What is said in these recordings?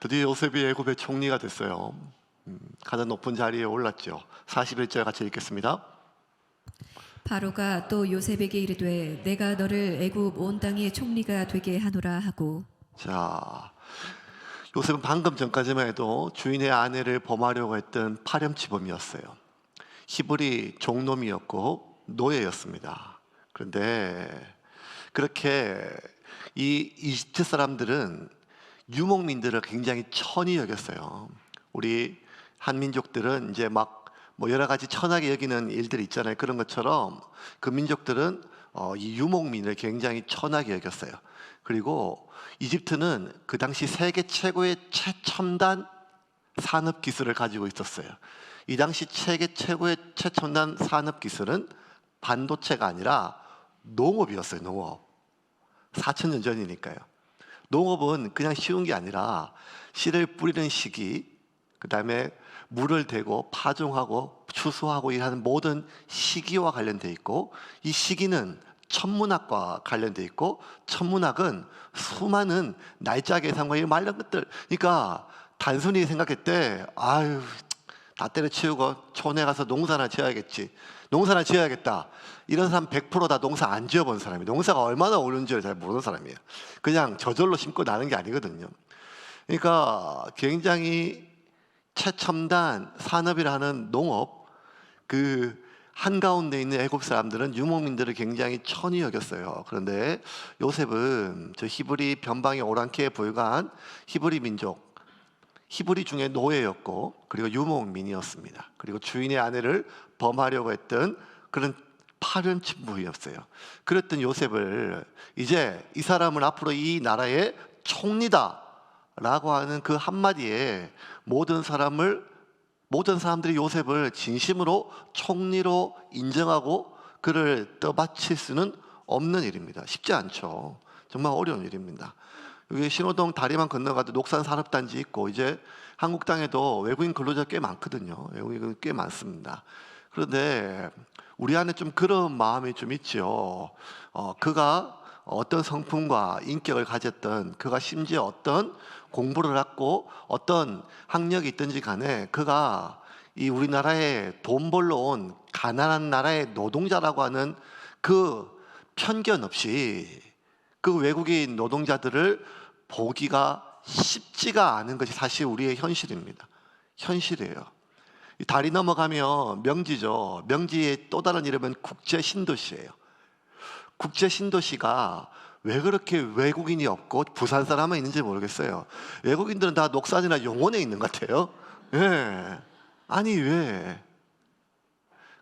드디어 요셉이 애굽의 총리가 됐어요. 가장 높은 자리에 올랐죠. 41절 같이 읽겠습니다. 바로가 또 요셉에게 이르되 내가 너를 애굽 온 땅의 총리가 되게 하노라 하고. 자, 요셉은 방금 전까지만 해도 주인의 아내를 범하려고 했던 파렴치범이었어요. 히브리 종놈이었고 노예였습니다. 그런데 그렇게 이 이집트 사람들은 유목민들을 굉장히 천히 여겼어요. 우리 한민족들은 이제 막 뭐 여러 가지 천하게 여기는 일들이 있잖아요. 그런 것처럼 그 민족들은 이 유목민을 굉장히 천하게 여겼어요. 그리고 이집트는 그 당시 세계 최고의 최첨단 산업 기술을 가지고 있었어요. 이 당시 세계 최고의 최첨단 산업 기술은 반도체가 아니라 농업이었어요. 농업. 4,000년 전이니까요. 농업은 그냥 쉬운 게 아니라 씨를 뿌리는 시기, 그 다음에 물을 대고 파종하고 추수하고 이하는 모든 시기와 관련돼 있고, 이 시기는 천문학과 관련돼 있고, 천문학은 수많은 날짜 계산과 이 말른 것들. 그러니까 단순히 생각했대. 아유, 다 때려치우고 촌에 가서 농사나 지어야겠지. 농사나 지어야겠다. 이런 사람 100%다 농사 안 지어본 사람이에요. 농사가 얼마나 어려운지를 잘 모르는 사람이에요. 그냥 저절로 심고 나는 게 아니거든요. 그러니까 굉장히 최첨단 산업이라는 농업, 그 한가운데 있는 애굽 사람들은 유목민들을 굉장히 천히 여겼어요. 그런데 요셉은 저 히브리 변방의 오랑캐에 불과한 히브리 민족, 히브리 중에 노예였고, 그리고 유목민이었습니다. 그리고 주인의 아내를 범하려고 했던 그런 파렴치부였어요. 그랬던 요셉을 이제 이 사람은 앞으로 이 나라의 총리다 라고 하는 그 한마디에 모든 사람들이 요셉을 진심으로 총리로 인정하고 그를 떠받칠 수는 없는 일입니다. 쉽지 않죠. 정말 어려운 일입니다. 여기 신호동 다리만 건너가도 녹산 산업단지 있고, 이제 한국 땅에도 외국인 근로자 꽤 많거든요. 외국인 꽤 많습니다. 그런데 우리 안에 좀 그런 마음이 좀 있죠. 그가 어떤 성품과 인격을 가졌던, 그가 심지어 어떤 공부를 했고 어떤 학력이 있든지 간에 그가 이 우리나라에 돈 벌러 온 가난한 나라의 노동자라고 하는 그 편견 없이 그 외국인 노동자들을 보기가 쉽지가 않은 것이 사실 우리의 현실입니다. 현실이에요. 이 다리 넘어가면 명지죠. 명지의 또 다른 이름은 국제 신도시예요. 국제 신도시가 왜 그렇게 외국인이 없고 부산 사람만 있는지 모르겠어요. 외국인들은 다 녹산이나 용원에 있는 것 같아요. 예. 아니 왜?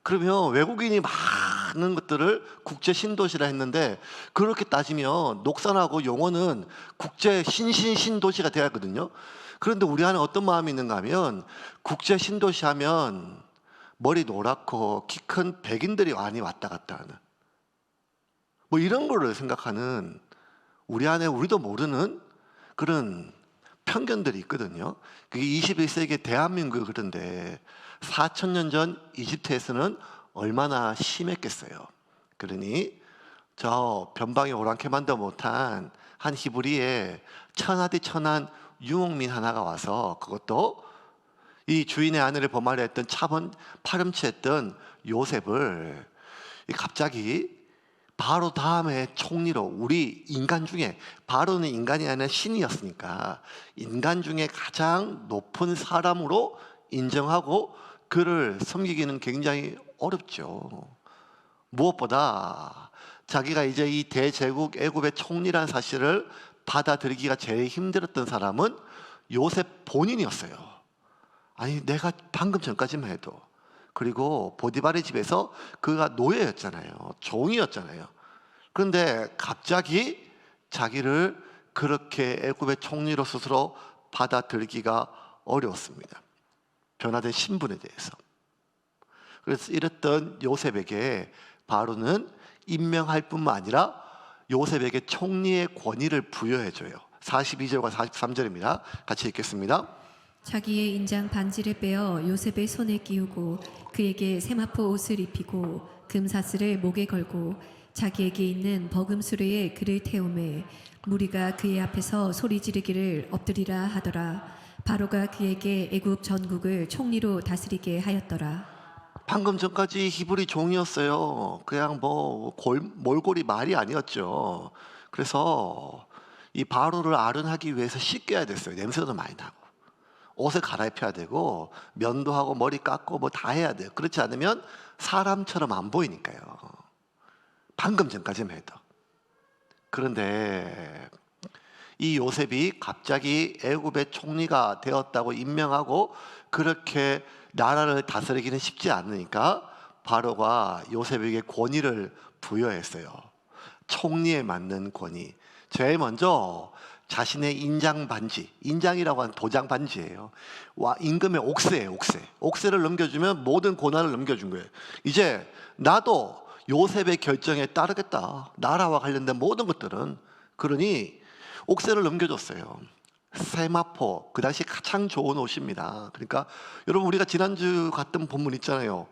그러면 외국인이 많은 것들을 국제 신도시라 했는데, 그렇게 따지면 녹산하고 용원은 국제 신도시가 돼야 하거든요. 그런데 우리 안에 어떤 마음이 있는가 하면, 국제 신도시 하면 머리 노랗고 키 큰 백인들이 많이 왔다 갔다 하는, 뭐 이런 거를 생각하는, 우리 안에 우리도 모르는 그런 편견들이 있거든요. 그게 21세기 대한민국. 그런데 4,000년 전 이집트에서는 얼마나 심했겠어요. 그러니 저 변방에 오랑캐만도 못한 한 히브리에 천하디 천한 유목민 하나가 와서, 그것도 이 주인의 아내를 범하려 했던 파렴치했던 요셉을 갑자기 바로 다음에 총리로, 우리 인간 중에, 바로는 인간이 아니라 신이었으니까 인간 중에 가장 높은 사람으로 인정하고 그를 섬기기는 굉장히 어렵죠. 무엇보다 자기가 이제 이 대제국 애굽의 총리라는 사실을 받아들이기가 제일 힘들었던 사람은 요셉 본인이었어요. 아니, 내가 방금 전까지만 해도, 그리고 보디발의 집에서 그가 노예였잖아요. 종이었잖아요. 그런데 갑자기 자기를 그렇게 애굽의 총리로 스스로 받아들이기가 어려웠습니다. 변화된 신분에 대해서. 그래서 이랬던 요셉에게 바로는 임명할 뿐만 아니라 요셉에게 총리의 권위를 부여해줘요. 42절과 43절입니다. 같이 읽겠습니다. 자기의 인장 반지를 빼어 요셉의 손에 끼우고 그에게 세마포 옷을 입히고 금사슬을 목에 걸고 자기에게 있는 버금수레에 그를 태우매 무리가 그의 앞에서 소리 지르기를 엎드리라 하더라. 바로가 그에게 애굽 전국을 총리로 다스리게 하였더라. 방금 전까지 히브리 종이었어요. 그냥 뭐 몰골이 말이 아니었죠. 그래서 이 바로를 아른하기 위해서 씻겨야 됐어요. 냄새도 많이 나고 옷을 갈아입혀야 되고 면도 하고 머리 깎고 뭐 다 해야 돼요. 그렇지 않으면 사람처럼 안 보이니까요. 방금 전까지만 해도. 그런데 이 요셉이 갑자기 애굽의 총리가 되었다고 임명하고 그렇게 나라를 다스리기는 쉽지 않으니까 바로가 요셉에게 권위를 부여했어요. 총리에 맞는 권위. 제일 먼저 자신의 인장 반지, 인장이라고 하는 도장 반지예요. 와, 임금의 옥새예요, 옥새. 옥새를 넘겨주면 모든 고난을 넘겨준 거예요. 이제 나도 요셉의 결정에 따르겠다. 나라와 관련된 모든 것들은. 그러니 옥새를 넘겨줬어요. 세마포, 그 당시 가장 좋은 옷입니다. 그러니까 여러분, 우리가 지난주 갔던 본문 있잖아요.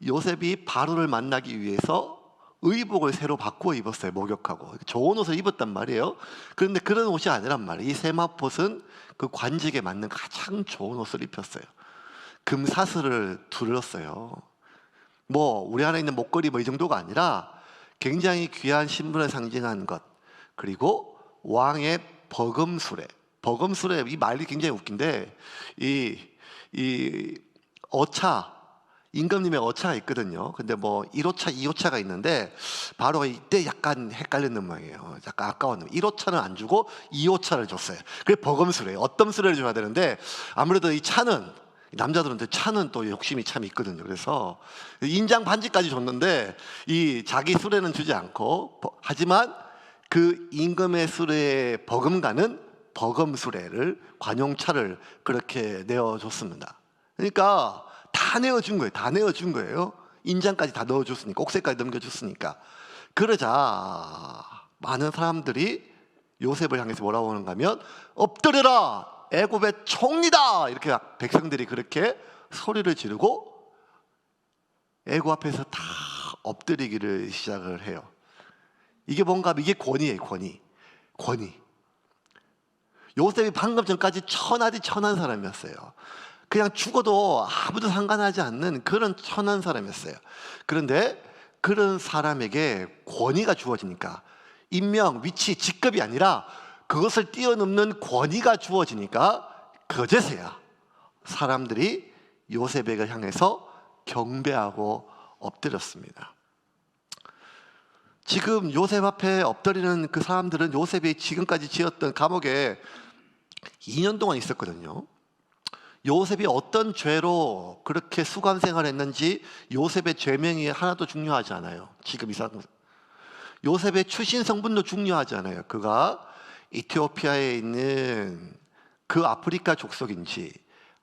요셉이 바로를 만나기 위해서 의복을 새로 바꾸어 입었어요. 목욕하고 좋은 옷을 입었단 말이에요. 그런데 그런 옷이 아니란 말이에요. 이 세마포는 그 관직에 맞는 가장 좋은 옷을 입혔어요. 금사슬을 둘렀어요. 뭐 우리 안에 있는 목걸이 뭐 이 정도가 아니라 굉장히 귀한 신분을 상징하는 것. 그리고 왕의 버금수레. 버금수레, 이 말이 굉장히 웃긴데 이 어차, 임금님의 어차가 있거든요. 근데 뭐 1호차, 2호차가 있는데 바로 이때 약간 헷갈리는 모양이에요. 약간 아까웠는데 1호차는 안 주고 2호차를 줬어요. 그게 버금수레예요. 어떤 수레를 줘야 되는데 아무래도 이 차는, 남자들한테 차는 또 욕심이 참 있거든요. 그래서 인장 반지까지 줬는데 이 자기 수레는 주지 않고, 하지만 그 임금의 수레에 버금가는 버금수레를, 관용차를 그렇게 내어줬습니다. 그러니까 다 내어준 거예요. 다 내어준 거예요. 인장까지 다 넣어줬으니까, 옥새까지 넘겨줬으니까. 그러자 많은 사람들이 요셉을 향해서 뭐라고 하는가 하면, 엎드려라, 애굽의 총리다, 이렇게 백성들이 그렇게 소리를 지르고 애굽 앞에서 다 엎드리기를 시작을 해요. 이게 뭔가, 이게 권위예요. 권위. 요셉이 방금 전까지 천하디 천한 사람이었어요. 그냥 죽어도 아무도 상관하지 않는 그런 천한 사람이었어요. 그런데 그런 사람에게 권위가 주어지니까, 임명, 위치, 직급이 아니라 그것을 뛰어넘는 권위가 주어지니까 그제서야 사람들이 요셉에게 향해서 경배하고 엎드렸습니다. 지금 요셉 앞에 엎드리는 그 사람들은 요셉이 지금까지 지었던 감옥에 2년 동안 있었거든요. 요셉이 어떤 죄로 그렇게 수감 생활을 했는지 요셉의 죄명이 하나도 중요하지 않아요. 지금 이 사람, 요셉의 출신 성분도 중요하지 않아요. 그가 이티오피아에 있는 그 아프리카 족속인지,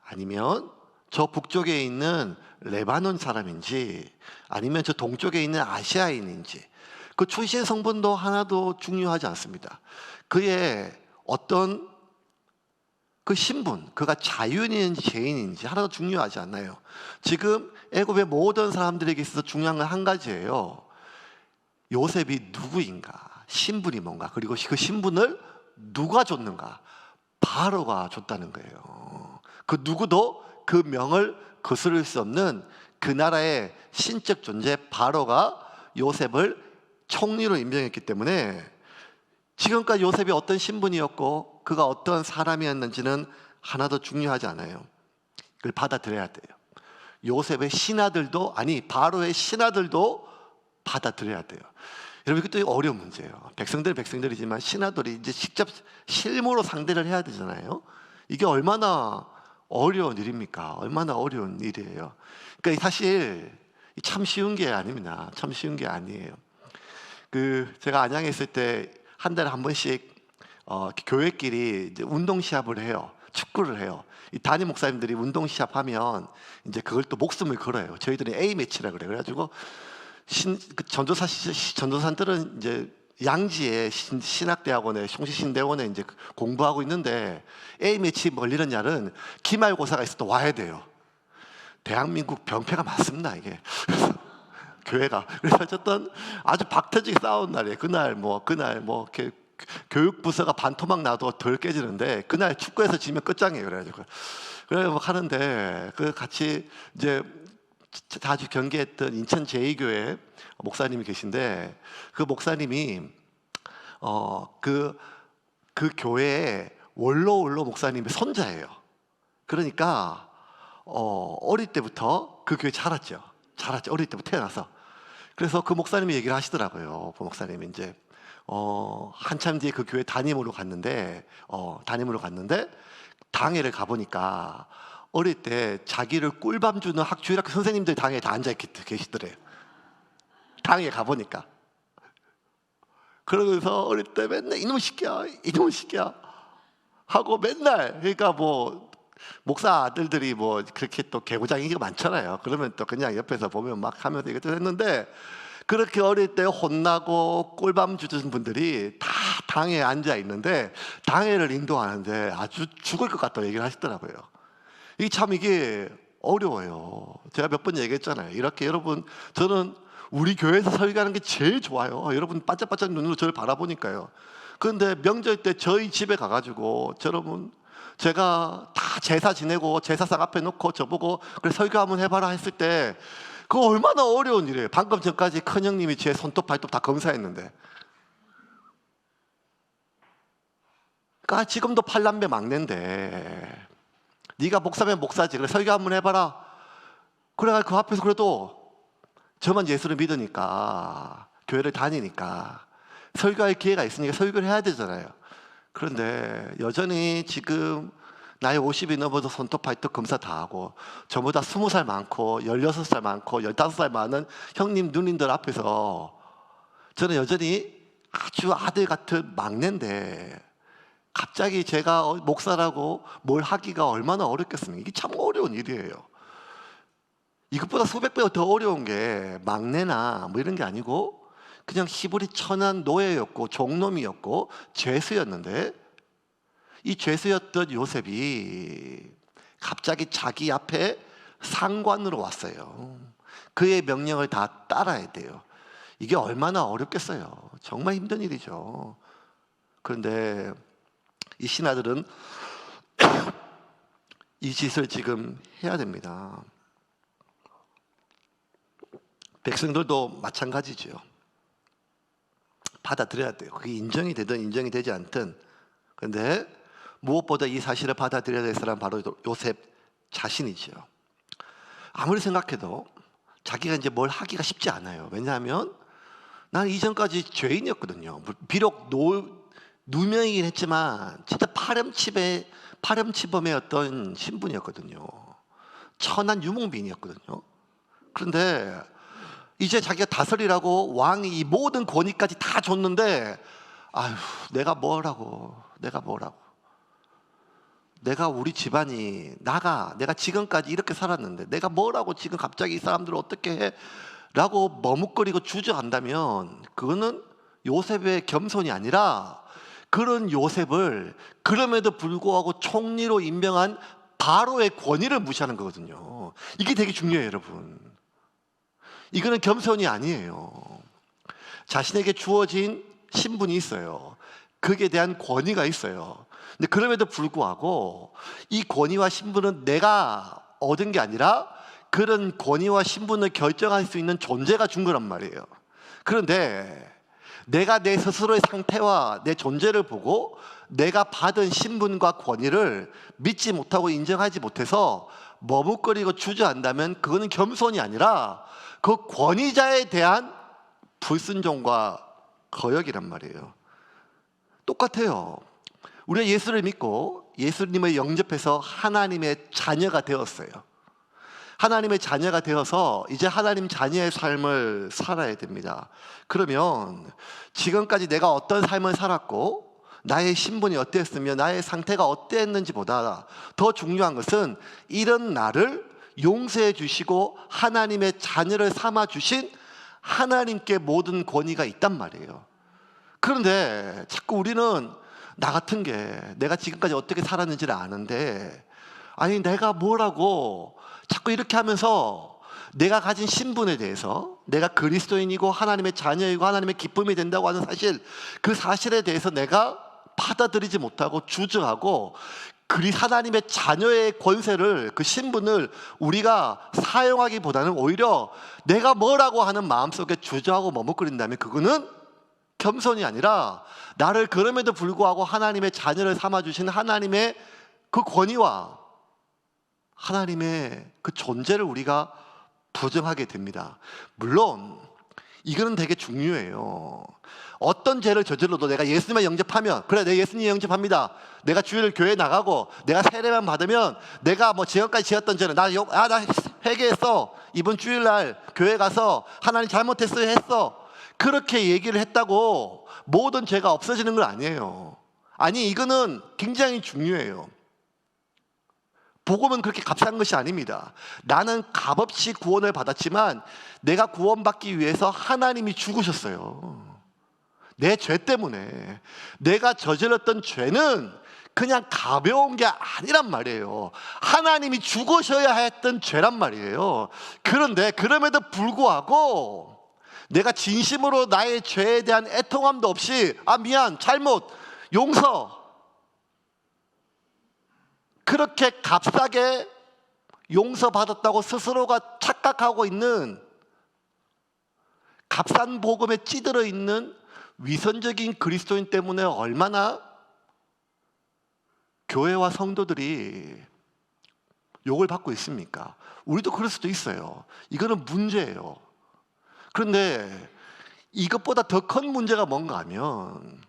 아니면 저 북쪽에 있는 레바논 사람인지, 아니면 저 동쪽에 있는 아시아인인지, 그 출신 성분도 하나도 중요하지 않습니다. 그의 어떤 그 신분, 그가 자유인인지 죄인인지 하나도 중요하지 않아요. 지금 애굽의 모든 사람들에게 있어서 중요한 건 한 가지예요. 요셉이 누구인가, 신분이 뭔가, 그리고 그 신분을 누가 줬는가. 바로가 줬다는 거예요. 그 누구도 그 명을 거스를 수 없는 그 나라의 신적 존재 바로가 요셉을 총리로 임명했기 때문에 지금까지 요셉이 어떤 신분이었고 그가 어떤 사람이었는지는 하나도 중요하지 않아요. 그걸 받아들여야 돼요. 요셉의 신하들도, 아니 바로의 신하들도 받아들여야 돼요. 여러분, 이것도 어려운 문제예요. 백성들은 백성들이지만 신하들이 이제 직접 실무로 상대를 해야 되잖아요. 이게 얼마나 어려운 일입니까? 얼마나 어려운 일이에요. 그러니까 사실 참 쉬운 게 아닙니다. 참 쉬운 게 아니에요. 제가 안양에 있을 때 한 달에 한 번씩 교회끼리 이제 운동 시합을 해요. 축구를 해요. 이 담임 목사님들이 운동 시합하면 이제 그걸 또 목숨을 걸어요. 저희들이 A 매치라 그래요. 그래가지고 전도사들은 이제 양지에 신학대학원에, 송시신대원에 이제 공부하고 있는데 A 매치 걸리는 날은 기말고사가 있어도 와야 돼요. 대한민국 병폐가 많습니다, 이게. 교회가. 그래서 어쨌든 아주 박터지게 싸운 날이에요. 그날 뭐 이렇게 교육부서가 반토막 나도 덜 깨지는데 그날 축구에서 지면 끝장이에요. 그래가지고 하는데 그 같이 이제 자주 경기했던 인천 제2교회 목사님이 계신데 그 목사님이 그 교회의 원로 목사님의 손자예요. 그러니까 어릴 때부터 그 교회 자랐죠. 어릴 때부터 태어나서. 그래서 그 목사님이 얘기를 하시더라고요. 그 목사님이 이제 한참 뒤에 그 교회 담임으로 갔는데 당회를 가보니까 어릴 때 자기를 꿀밤 주는 주일학교 선생님들 당회에 다 앉아 계시더래요. 당회에 가보니까. 그러면서 어릴 때 맨날 이놈 시키야 하고 맨날, 그러니까 뭐 목사 아들들이 뭐 그렇게 또 개구장이가 많잖아요. 그러면 또 그냥 옆에서 보면 막 하면서 이것도 했는데, 그렇게 어릴 때 혼나고 꿀밤 주신 분들이 다 당회에 앉아 있는데 당회를 인도하는데 아주 죽을 것 같다고 얘기를 하시더라고요. 이게 어려워요. 제가 몇 번 얘기했잖아요. 이렇게 여러분, 저는 우리 교회에서 설교하는 게 제일 좋아요. 여러분 반짝반짝 눈으로 저를 바라보니까요. 그런데 명절 때 저희 집에 가가지고 여러분, 제가 다 제사 지내고 제사상 앞에 놓고 저보고 그래 설교 한번 해봐라 했을 때 그거 얼마나 어려운 일이에요. 방금 전까지 큰형님이 제 손톱 발톱 다 검사했는데, 그러니까 지금도 팔남매 막내인데 네가 목사면 목사지, 그래 설교 한번 해봐라. 그래가 그 앞에서 그래도 저만 예수를 믿으니까 교회를 다니니까 설교할 기회가 있으니까 설교를 해야 되잖아요. 그런데 여전히 지금 나이 50이 넘어서 손톱 발톱 검사 다 하고 저보다 20살 많고 16살 많고 15살 많은 형님 누님들 앞에서 저는 여전히 아주 아들 같은 막내인데 갑자기 제가 목사라고 뭘 하기가 얼마나 어렵겠습니까? 이게 참 어려운 일이에요. 이것보다 수백 배 더 어려운 게 막내나 뭐 이런 게 아니고 그냥 히브리 천한 노예였고 종놈이었고 죄수였는데, 이 죄수였던 요셉이 갑자기 자기 앞에 상관으로 왔어요. 그의 명령을 다 따라야 돼요. 이게 얼마나 어렵겠어요. 정말 힘든 일이죠. 그런데 이 신하들은 이 짓을 지금 해야 됩니다. 백성들도 마찬가지죠. 받아들여야 돼요. 그게 인정이 되든 인정이 되지 않든. 그런데 무엇보다 이 사실을 받아들여야 될 사람은 바로 요셉 자신이죠. 아무리 생각해도 자기가 이제 뭘 하기가 쉽지 않아요. 왜냐하면 나는 이전까지 죄인이었거든요. 비록 누명이긴 했지만 진짜 파렴치범의 어떤 신분이었거든요. 천한 유목민이었거든요. 그런데 이제 자기가 다스리라고 왕이 이 모든 권위까지 다 줬는데, 아휴, 내가 뭐라고. 내가 우리 집안이 내가 지금까지 이렇게 살았는데 내가 뭐라고 지금 갑자기 이 사람들을 어떻게 해? 라고 머뭇거리고 주저한다면 그거는 요셉의 겸손이 아니라 그런 요셉을 그럼에도 불구하고 총리로 임명한 바로의 권위를 무시하는 거거든요. 이게 되게 중요해요, 여러분. 이거는 겸손이 아니에요. 자신에게 주어진 신분이 있어요. 그에 대한 권위가 있어요. 근데 그럼에도 불구하고 이 권위와 신분은 내가 얻은 게 아니라 그런 권위와 신분을 결정할 수 있는 존재가 준 거란 말이에요. 그런데 내가 내 스스로의 상태와 내 존재를 보고 내가 받은 신분과 권위를 믿지 못하고 인정하지 못해서 머뭇거리고 주저한다면 그거는 겸손이 아니라 그 권위자에 대한 불순종과 거역이란 말이에요. 똑같아요. 우리가 예수를 믿고 예수님을 영접해서 하나님의 자녀가 되었어요. 하나님의 자녀가 되어서 이제 하나님 자녀의 삶을 살아야 됩니다. 그러면 지금까지 내가 어떤 삶을 살았고 나의 신분이 어땠으며 나의 상태가 어땠는지보다 더 중요한 것은 이런 나를 용서해 주시고 하나님의 자녀를 삼아 주신 하나님께 모든 권위가 있단 말이에요. 그런데 자꾸 우리는 나 같은 게 내가 지금까지 어떻게 살았는지를 아는데, 아니 내가 뭐라고 자꾸 이렇게 하면서 내가 가진 신분에 대해서, 내가 그리스도인이고 하나님의 자녀이고 하나님의 기쁨이 된다고 하는 사실, 그 사실에 대해서 내가 받아들이지 못하고 주저하고 하나님의 자녀의 권세를, 그 신분을 우리가 사용하기보다는 오히려 내가 뭐라고 하는 마음속에 주저하고 머뭇거린다면 그거는 겸손이 아니라 나를 그럼에도 불구하고 하나님의 자녀를 삼아주신 하나님의 그 권위와 하나님의 그 존재를 우리가 부정하게 됩니다. 물론 이거는 되게 중요해요. 어떤 죄를 저질러도 내가 예수님을 영접하면, 그래 내가 예수님 영접합니다, 내가 주일 교회 나가고 내가 세례만 받으면 내가 뭐 지금까지 지었던 죄는 나 회개했어, 이번 주일날 교회 가서 하나님 잘못했어요 했어, 그렇게 얘기를 했다고 모든 죄가 없어지는 건 아니에요. 아니, 이거는 굉장히 중요해요. 복음은 그렇게 값싼 것이 아닙니다. 나는 값없이 구원을 받았지만 내가 구원받기 위해서 하나님이 죽으셨어요. 내 죄 때문에. 내가 저질렀던 죄는 그냥 가벼운 게 아니란 말이에요. 하나님이 죽으셔야 했던 죄란 말이에요. 그런데 그럼에도 불구하고 내가 진심으로 나의 죄에 대한 애통함도 없이 미안, 잘못, 용서, 그렇게 값싸게 용서받았다고 스스로가 착각하고 있는, 값싼 복음에 찌들어 있는 위선적인 그리스도인 때문에 얼마나 교회와 성도들이 욕을 받고 있습니까? 우리도 그럴 수도 있어요. 이거는 문제예요. 그런데 이것보다 더 큰 문제가 뭔가 하면,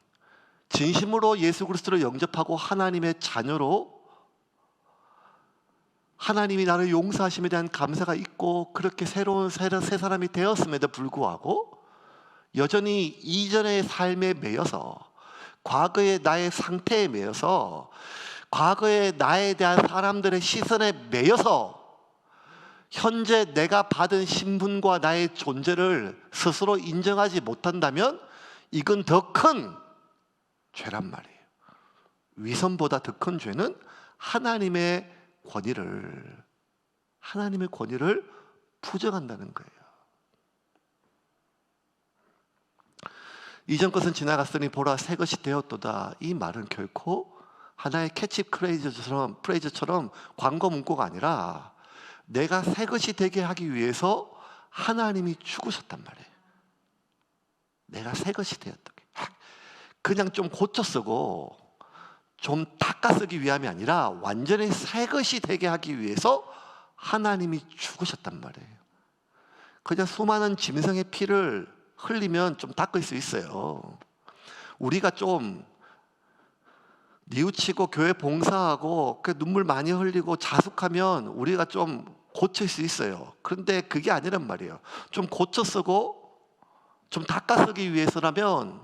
진심으로 예수 그리스도를 영접하고 하나님의 자녀로 하나님이 나를 용서하심에 대한 감사가 있고 그렇게 새로운 새 사람이 되었음에도 불구하고 여전히 이전의 삶에 매여서, 과거의 나의 상태에 매여서, 과거의 나에 대한 사람들의 시선에 매여서 현재 내가 받은 신분과 나의 존재를 스스로 인정하지 못한다면 이건 더 큰 죄란 말이에요. 위선보다 더 큰 죄는 하나님의 권위를 부정한다는 거예요. 이전 것은 지나갔으니 보라 새 것이 되었도다. 이 말은 결코 하나의 프레이즈처럼 광고 문구가 아니라 내가 새 것이 되게 하기 위해서 하나님이 죽으셨단 말이에요. 내가 새 것이 되었다. 그냥 좀 고쳐 쓰고 좀 닦아 쓰기 위함이 아니라 완전히 새 것이 되게 하기 위해서 하나님이 죽으셨단 말이에요. 그냥 수많은 짐승의 피를 흘리면 좀 닦을 수 있어요. 우리가 좀 뉘우치고 교회 봉사하고 눈물 많이 흘리고 자숙하면 우리가 좀 고칠 수 있어요. 그런데 그게 아니란 말이에요. 좀 고쳐 쓰고 좀 닦아 쓰기 위해서라면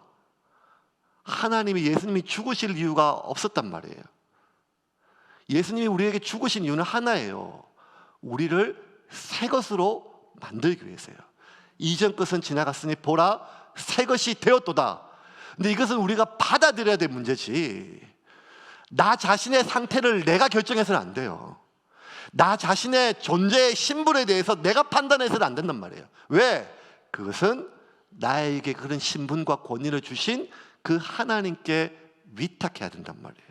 하나님이, 예수님이 죽으실 이유가 없었단 말이에요. 예수님이 우리에게 죽으신 이유는 하나예요. 우리를 새 것으로 만들기 위해서요. 이전 것은 지나갔으니 보라 새 것이 되었도다. 근데 이것은 우리가 받아들여야 될 문제지, 나 자신의 상태를 내가 결정해서는 안 돼요. 나 자신의 존재의 신분에 대해서 내가 판단해서는 안 된단 말이에요. 왜? 그것은 나에게 그런 신분과 권위를 주신 그 하나님께 위탁해야 된단 말이에요.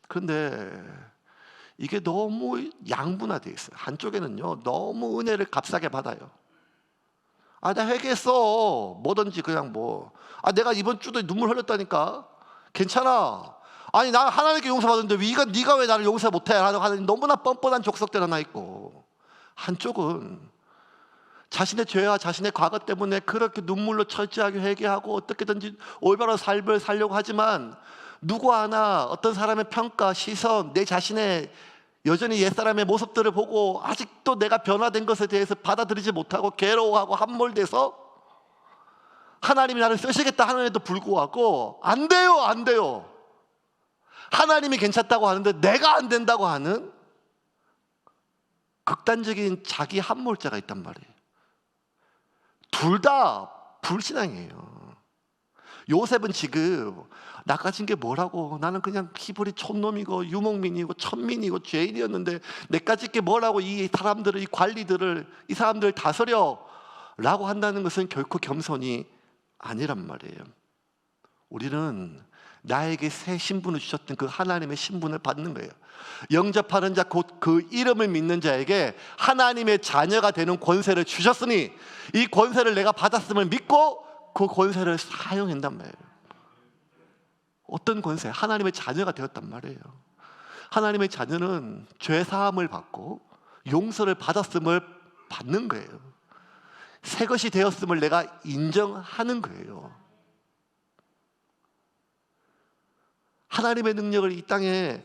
그런데 이게 너무 양분화되어 있어요. 한쪽에는요, 너무 은혜를 값싸게 받아요. 나 회개했어, 뭐든지 그냥 내가 이번 주도 눈물 흘렸다니까, 괜찮아. 아니 나 하나님께 용서받았는데 네가 왜 나를 용서 못해? 하는 너무나 뻔뻔한 족속들 하나 있고, 한쪽은 자신의 죄와 자신의 과거 때문에 그렇게 눈물로 철저하게 회개하고 어떻게든지 올바른 삶을 살려고 하지만 누구 하나 어떤 사람의 평가, 시선, 내 자신의 여전히 옛사람의 모습들을 보고 아직도 내가 변화된 것에 대해서 받아들이지 못하고 괴로워하고 함몰돼서 하나님이 나를 쓰시겠다 하는데도 불구하고 안 돼요. 하나님이 괜찮다고 하는데 내가 안 된다고 하는 극단적인 자기 함몰자가 있단 말이에요. 둘 다 불신앙이에요. 요셉은 지금 나 가진 게 뭐라고, 나는 그냥 히브리 촌놈이고 유목민이고 천민이고 죄인이었는데 내 가진 게 뭐라고 이 사람들을, 이 관리들을, 이 사람들을 다스려 라고 한다는 것은 결코 겸손이 아니란 말이에요. 우리는 나에게 새 신분을 주셨던 그 하나님의 신분을 받는 거예요. 영접하는 자 곧 그 이름을 믿는 자에게 하나님의 자녀가 되는 권세를 주셨으니 이 권세를 내가 받았음을 믿고 그 권세를 사용한단 말이에요. 어떤 권세? 하나님의 자녀가 되었단 말이에요. 하나님의 자녀는 죄 사함을 받고 용서를 받았음을 받는 거예요. 새 것이 되었음을 내가 인정하는 거예요. 하나님의 능력을 이 땅에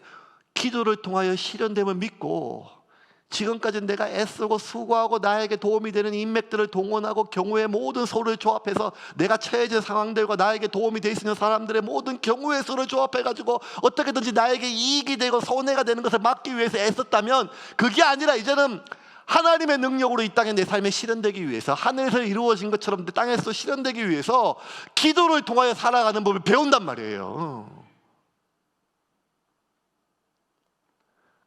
기도를 통하여 실현됨을 믿고 지금까지 내가 애쓰고 수고하고 나에게 도움이 되는 인맥들을 동원하고 경우의 모든 소를 조합해서 내가 처해진 상황들과 나에게 도움이 되어 있는 사람들의 모든 경우의 소를 조합해가지고 어떻게든지 나에게 이익이 되고 손해가 되는 것을 막기 위해서 애썼다면 그게 아니라 이제는 하나님의 능력으로 이 땅에 내 삶에 실현되기 위해서 하늘에서 이루어진 것처럼 내 땅에서 실현되기 위해서 기도를 통하여 살아가는 법을 배운단 말이에요.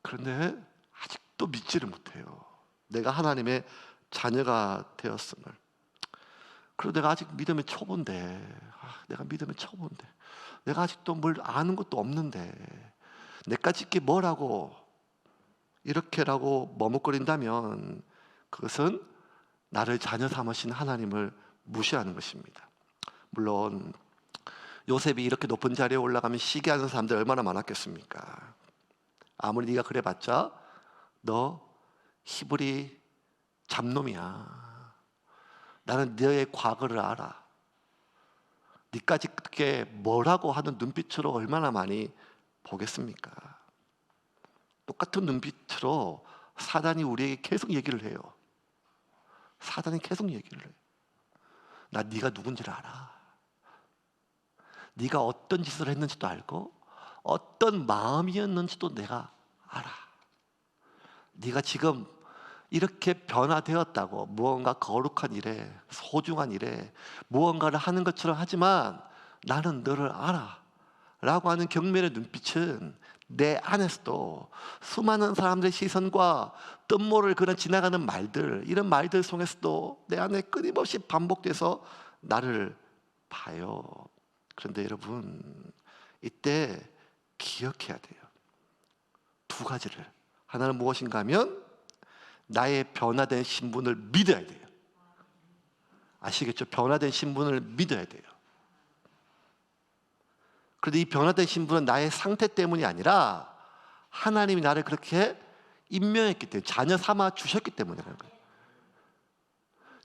그런데 아직도 믿지를 못해요. 내가 하나님의 자녀가 되었음을. 그리고 내가 아직 믿음의 초보인데, 내가 믿음의 초보인데, 내가 아직도 뭘 아는 것도 없는데 내가 짓기 뭐라고 이렇게라고 머뭇거린다면 그것은 나를 자녀 삼으신 하나님을 무시하는 것입니다. 물론 요셉이 이렇게 높은 자리에 올라가면 시기하는 사람들 얼마나 많았겠습니까? 아무리 네가 그래봤자 너 히브리 잡놈이야. 나는 너의 과거를 알아. 네까지 그게 뭐라고 하는 눈빛으로 얼마나 많이 보겠습니까? 똑같은 눈빛으로 사단이 우리에게 계속 얘기를 해요. 사단이 계속 얘기를 해요. 나 네가 누군지를 알아. 네가 어떤 짓을 했는지도 알고 어떤 마음이었는지도 내가 알아. 네가 지금 이렇게 변화되었다고 무언가 거룩한 일에, 소중한 일에 무언가를 하는 것처럼 하지만 나는 너를 알아 라고 하는 경멸의 눈빛은 내 안에서도 수많은 사람들의 시선과 뜻모를 그런 지나가는 말들, 이런 말들 속에서도 내 안에 끊임없이 반복돼서 나를 봐요. 그런데 여러분, 이때 기억해야 돼요. 두 가지를. 하나는 무엇인가 하면 나의 변화된 신분을 믿어야 돼요. 아시겠죠? 변화된 신분을 믿어야 돼요. 그런데 이 변화된 신분은 나의 상태 때문이 아니라 하나님이 나를 그렇게 임명했기 때문에, 자녀 삼아 주셨기 때문이라는 거예요.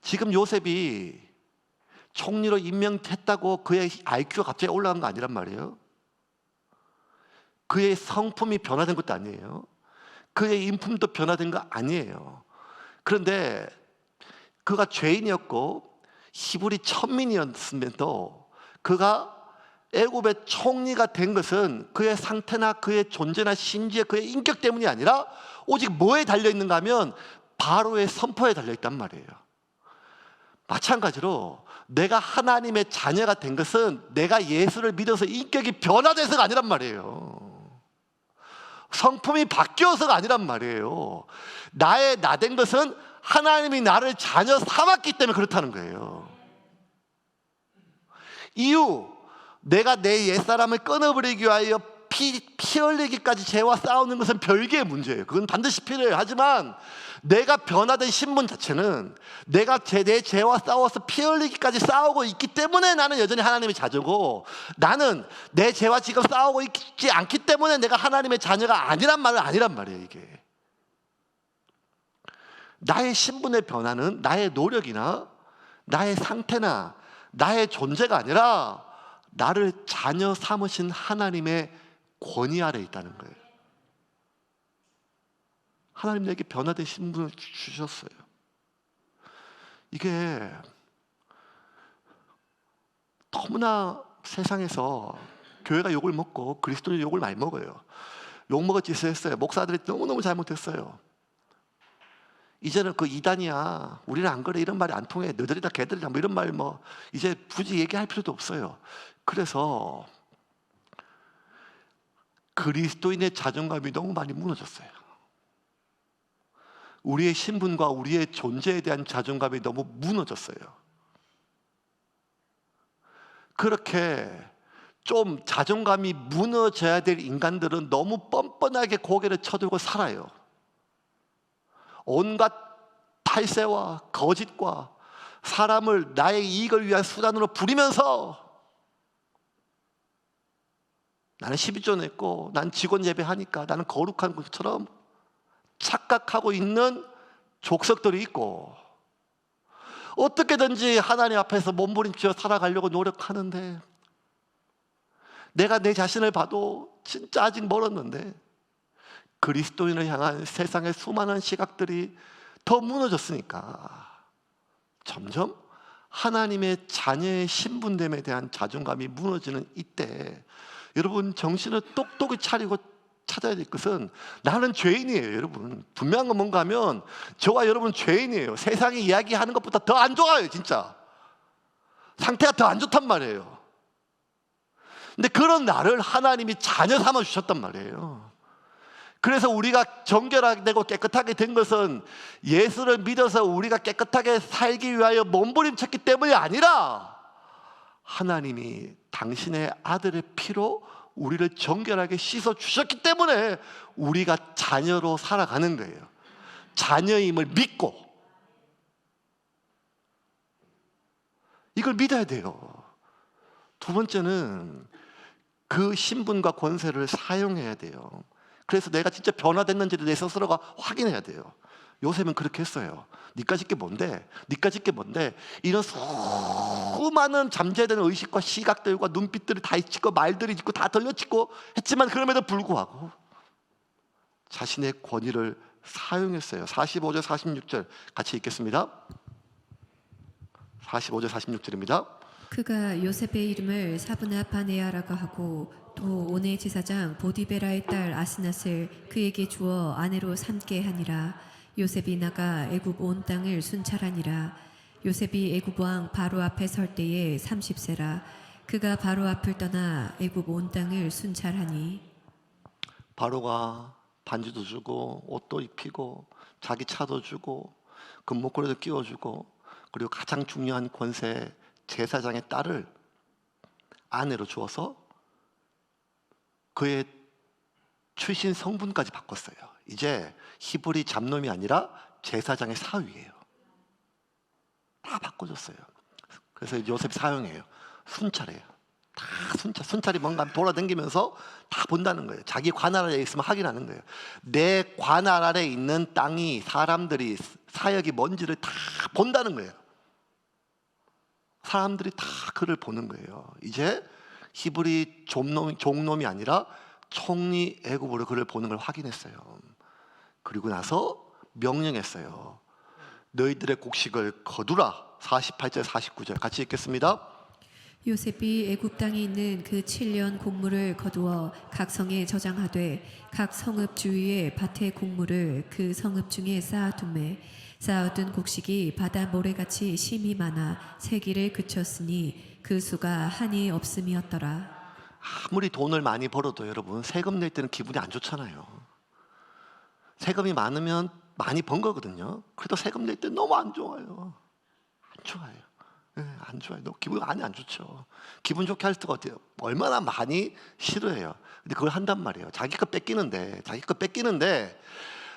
지금 요셉이 총리로 임명됐다고 그의 IQ가 갑자기 올라간 거 아니란 말이에요. 그의 성품이 변화된 것도 아니에요. 그의 인품도 변화된 거 아니에요. 그런데 그가 죄인이었고 히브리 천민이었음에도 그가 애굽의 총리가 된 것은 그의 상태나 그의 존재나 심지어 그의 인격 때문이 아니라 오직 뭐에 달려있는가 하면 바로의 선포에 달려있단 말이에요. 마찬가지로 내가 하나님의 자녀가 된 것은 내가 예수를 믿어서 인격이 변화돼서가 아니란 말이에요. 성품이 바뀌어서가 아니란 말이에요. 나의 나 된 것은 하나님이 나를 자녀 삼았기 때문에 그렇다는 거예요. 이유, 내가 내 옛사람을 끊어버리기 위하여 피 흘리기까지 죄와 싸우는 것은 별개의 문제예요. 그건 반드시 필요해요. 하지만 내가 변화된 신분 자체는 내가 내 죄와 싸워서 피 흘리기까지 싸우고 있기 때문에 나는 여전히 하나님의 자녀고, 나는 내 죄와 지금 싸우고 있지 않기 때문에 내가 하나님의 자녀가 아니란 말은 아니란 말이에요. 이게 나의 신분의 변화는 나의 노력이나 나의 상태나 나의 존재가 아니라 나를 자녀 삼으신 하나님의 권위 아래 있다는 거예요. 하나님 내게 변화된 신분을 주셨어요. 이게 너무나 세상에서 교회가 욕을 먹고 그리스도인이 욕을 많이 먹어요. 욕먹을 짓을 했어요. 목사들이 너무너무 잘못했어요. 이제는 그 이단이야, 우리는 안 그래, 이런 말이 안 통해, 너희들이다 걔들이다 뭐 이런 말 뭐 이제 굳이 얘기할 필요도 없어요. 그래서 그리스도인의 자존감이 너무 많이 무너졌어요. 우리의 신분과 우리의 존재에 대한 자존감이 너무 무너졌어요. 그렇게 좀 자존감이 무너져야 될 인간들은 너무 뻔뻔하게 고개를 쳐들고 살아요. 온갖 탈세와 거짓과 사람을 나의 이익을 위한 수단으로 부리면서 나는 12조 냈고 난 직원 예배하니까 나는 거룩한 것처럼 착각하고 있는 족속들이 있고, 어떻게든지 하나님 앞에서 몸부림치며 살아가려고 노력하는데 내가 내 자신을 봐도 진짜 아직 멀었는데 그리스도인을 향한 세상의 수많은 시각들이 더 무너졌으니까 점점 하나님의 자녀의 신분됨에 대한 자존감이 무너지는 이때 여러분 정신을 똑똑히 차리고 찾아야 될 것은 나는 죄인이에요. 여러분 분명한 건 뭔가 하면 저와 여러분 죄인이에요. 세상이 이야기하는 것보다 더 안 좋아요. 진짜 상태가 더 안 좋단 말이에요. 근데 그런 나를 하나님이 자녀 삼아 주셨단 말이에요. 그래서 우리가 정결하게 되고 깨끗하게 된 것은 예수를 믿어서 우리가 깨끗하게 살기 위하여 몸부림쳤기 때문이 아니라 하나님이 당신의 아들의 피로 우리를 정결하게 씻어 주셨기 때문에 우리가 자녀로 살아가는 거예요. 자녀임을 믿고 이걸 믿어야 돼요. 두 번째는 그 신분과 권세를 사용해야 돼요. 그래서 내가 진짜 변화됐는지를 내 스스로가 확인해야 돼요. 요셉은 그렇게 했어요. 니까짓 게 뭔데? 니까짓 게 뭔데? 이런 수많은 잠재된 의식과 시각들과 눈빛들이 다 있고 말들이 있고 다 들려치고 했지만 그럼에도 불구하고 자신의 권위를 사용했어요. 45절 46절 같이 읽겠습니다. 45절 46절입니다. 그가 요셉의 이름을 사브나파네아라고 하고 또 오네 제사장 보디베라의 딸 아스낫을 그에게 주어 아내로 삼게 하니라. 요셉이 나가 애굽 온 땅을 순찰하니라. 요셉이 애굽 왕 바로 앞에 설 때에 30세라. 그가 바로 앞을 떠나 애굽 온 땅을 순찰하니. 바로가 반지도 주고 옷도 입히고 자기 차도 주고 금목걸이도 끼워주고 그리고 가장 중요한 권세 제사장의 딸을 아내로 주어서 그의 출신 성분까지 바꿨어요. 이제 히브리 잡놈이 아니라 제사장의 사위예요. 다 바꿔줬어요. 그래서 요셉이 사용해요. 순찰해요. 다 순찰이 뭔가 돌아다니면서 다 본다는 거예요. 자기 관할 아래에 있으면 확인하는 거예요. 내 관할 아래에 있는 땅이 사람들이 사역이 뭔지를 다 본다는 거예요. 사람들이 다 그를 보는 거예요. 이제 히브리 종놈이 아니라 총리 애굽으로 그를 보는 걸 확인했어요. 그리고 나서 명령했어요. 너희들의 곡식을 거두라. 48절 49절 같이 읽겠습니다. 요셉이 애굽 땅에 있는 그 7년 곡물을 거두어 각 성에 저장하되 각 성읍 주위에 밭의 곡물을 그 성읍 중에 쌓아두매 쌓아둔 곡식이 바다 모래같이 심이 많아 세기를 그쳤으니 그 수가 한이 없음이었더라. 아무리 돈을 많이 벌어도 여러분 세금 낼 때는 기분이 안 좋잖아요. 세금이 많으면 많이 번 거거든요. 그래도 세금 낼 때 너무 안 좋아요. 안 좋아요. 안 좋아요. 기분이 많이 안 좋죠. 기분 좋게 할 수가 어때요? 얼마나 많이 싫어해요. 근데 그걸 한단 말이에요. 자기 거 뺏기는데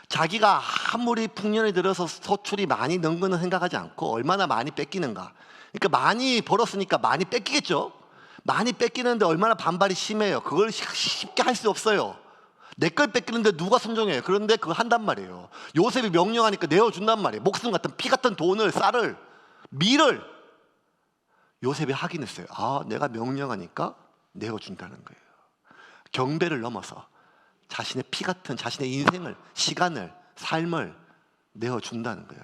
자기가 아무리 풍년이 들어서 소출이 많이 는 거는 생각하지 않고 얼마나 많이 뺏기는가. 그러니까 많이 벌었으니까 많이 뺏기겠죠. 많이 뺏기는데 얼마나 반발이 심해요. 그걸 쉽게 할 수 없어요. 내 걸 뺏기는데 누가 순종해요? 그런데 그거 한단 말이에요. 요셉이 명령하니까 내어준단 말이에요. 목숨 같은 피 같은 돈을, 쌀을, 밀을 요셉이 확인했어요. 아, 내가 명령하니까 내어준다는 거예요. 경배를 넘어서 자신의 피 같은 자신의 인생을, 시간을, 삶을 내어준다는 거예요.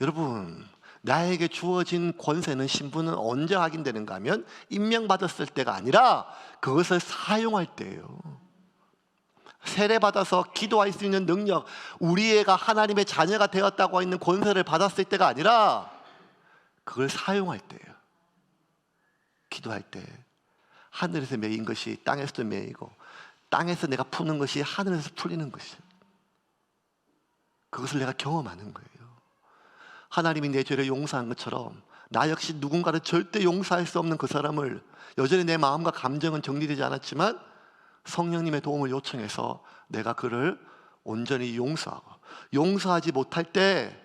여러분, 나에게 주어진 권세는, 신분은 언제 확인되는가 하면 임명받았을 때가 아니라 그것을 사용할 때예요. 세례받아서 기도할 수 있는 능력, 우리 애가 하나님의 자녀가 되었다고 있는 권세를 받았을 때가 아니라 그걸 사용할 때예요. 기도할 때 하늘에서 매인 것이 땅에서도 매이고, 땅에서 내가 푸는 것이 하늘에서 풀리는 것이에요. 그것을 내가 경험하는 거예요. 하나님이 내 죄를 용서한 것처럼 나 역시 누군가를 절대 용서할 수 없는 그 사람을, 여전히 내 마음과 감정은 정리되지 않았지만 성령님의 도움을 요청해서 내가 그를 온전히 용서하고, 용서하지 못할 때,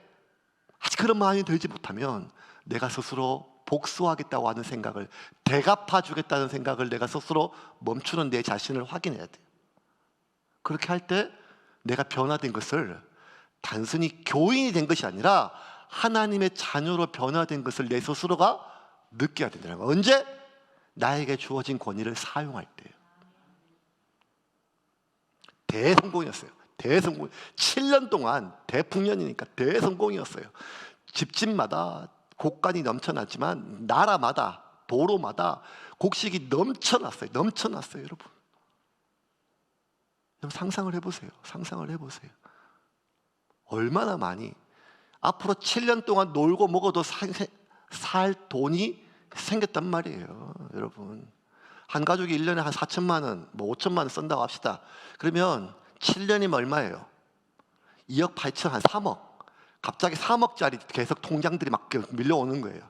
아직 그런 마음이 들지 못하면 내가 스스로 복수하겠다고 하는 생각을, 대갚아 주겠다는 생각을 내가 스스로 멈추는 내 자신을 확인해야 돼요. 그렇게 할 때 내가 변화된 것을, 단순히 교인이 된 것이 아니라 하나님의 자녀로 변화된 것을 내 스스로가 느껴야 된다는 거예요. 언제? 나에게 주어진 권위를 사용할 때예요. 대성공이었어요. 대성공. 7년 동안, 대풍년이니까 대성공이었어요. 집집마다 곡간이 넘쳐났지만 나라마다, 도로마다 곡식이 넘쳐났어요. 넘쳐났어요, 여러분. 상상을 해보세요. 상상을 해보세요. 얼마나 많이, 앞으로 7년 동안 놀고 먹어도 살 돈이 생겼단 말이에요, 여러분. 한 가족이 1년에 한 4천만 원, 뭐 5천만 원 쓴다고 합시다. 그러면 7년이면 얼마예요? 2억 8천, 한 3억. 갑자기 3억짜리 계속 통장들이 막 밀려오는 거예요.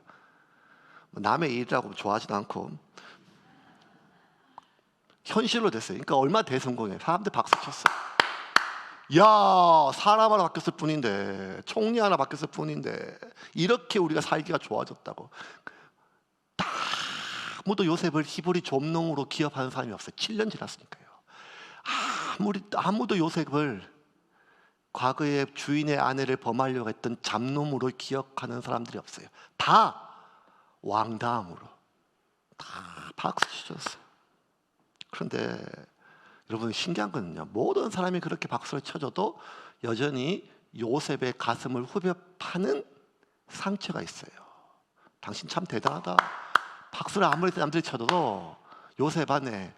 남의 일이라고 좋아하지도 않고 현실로 됐어요. 그러니까 얼마나 대성공이에요. 사람들 박수 쳤어요. 야, 사람 하나 바뀌었을 뿐인데, 총리 하나 바뀌었을 뿐인데 이렇게 우리가 살기가 좋아졌다고. 아무도 요셉을 히브리 좀농으로 기억하는 사람이 없어요. 7년 지났으니까요. 아무도 요셉을 과거에 주인의 아내를 범하려고 했던 잡놈으로 기억하는 사람들이 없어요. 다 왕다움으로 다 박수 치셨어요. 그런데 여러분, 신기한 거는요, 모든 사람이 그렇게 박수를 쳐줘도 여전히 요셉의 가슴을 후벼 파는 상처가 있어요. 당신 참 대단하다. 박수를 아무리 남들이 쳐도 요셉 안에